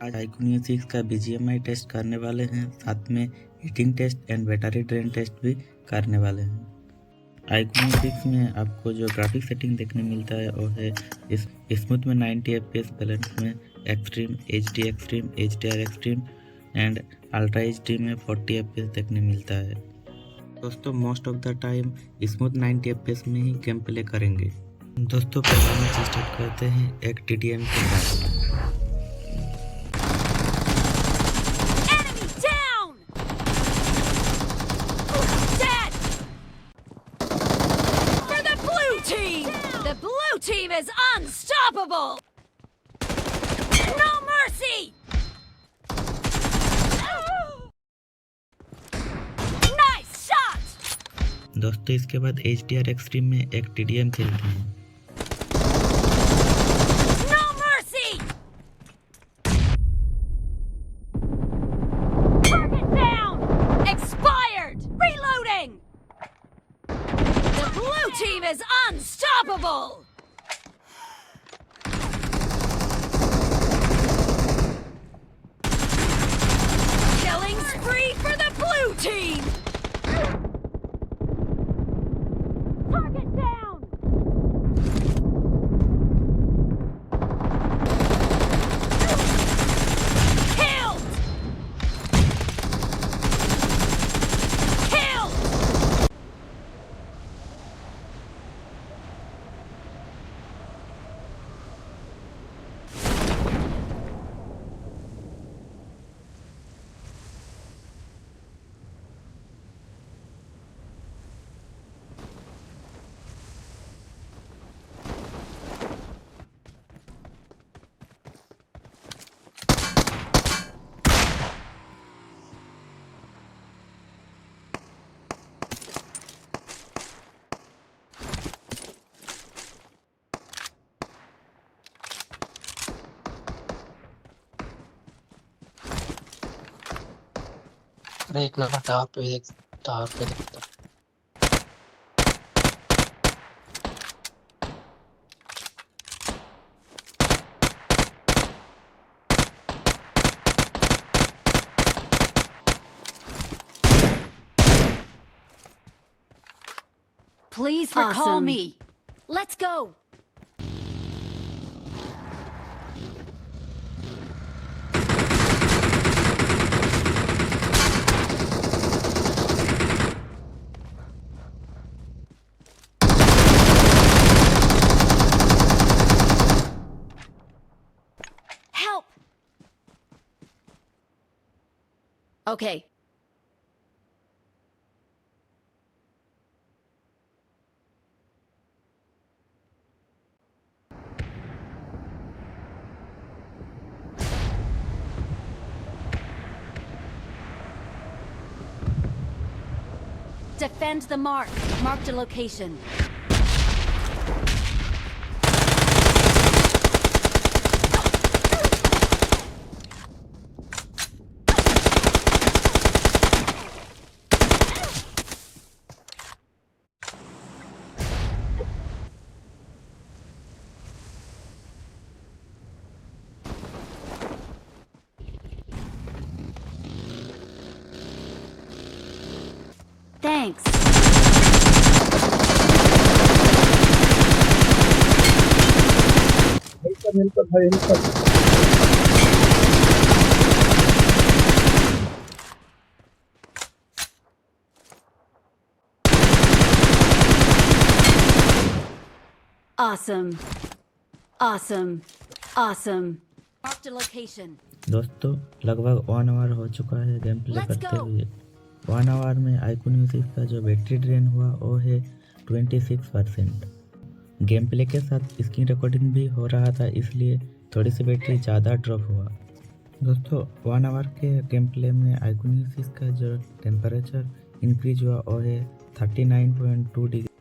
आज iQoo Neo 6 का BGMI test करने वाले हैं, साथ में heating test and battery drain test भी करने वाले हैं। iQoo Neo 6 में आपको जो ग्राफिक सेटिंग देखने मिलता है वो है स्मूथ में 90 FPS, बैलेंस में extreme, HD extreme, HDR extreme and ultra HD में 40 FPS देखने मिलता है। दोस्तों most of the time smooth 90 FPS में ही गेम प्ले करेंगे। दोस्तों परफॉर्मेंस स्टार्ट करते हैं एक TDM के साथ। Team is unstoppable! No mercy! Nice shot! दोस्तों इसके बाद HDR एक्सट्रीम में एक TDM खेलते हैं। No mercy! Target down! Expired! Reloading! The blue team is unstoppable! Spree for the blue team! Target down! Killed! Killed! अरे एक नंबर टावर पे देखता। Please recall me. Let's go. Help. Okay. Defend the mark. Marked a location. Thanks. Help भाई help. Awesome. Awesome. Awesome. Marked a location. दोस्तों लगभग 1 our हो चुका है गेम प्ले करते हुए। 1 आवर में iQoo Neo 6 का जो बैटरी ड्रेन हुआ वो है 26%। गेम प्ले के साथ स्क्रीन रिकॉर्डिंग भी हो रहा था, इसलिए थोड़ी सी बैटरी ज़्यादा ड्रॉप हुआ। दोस्तों 1 आवर के गेम प्ले में iQoo Neo 6 का जो टेम्परेचर इंक्रीज हुआ वो है 39.2 डिग्री।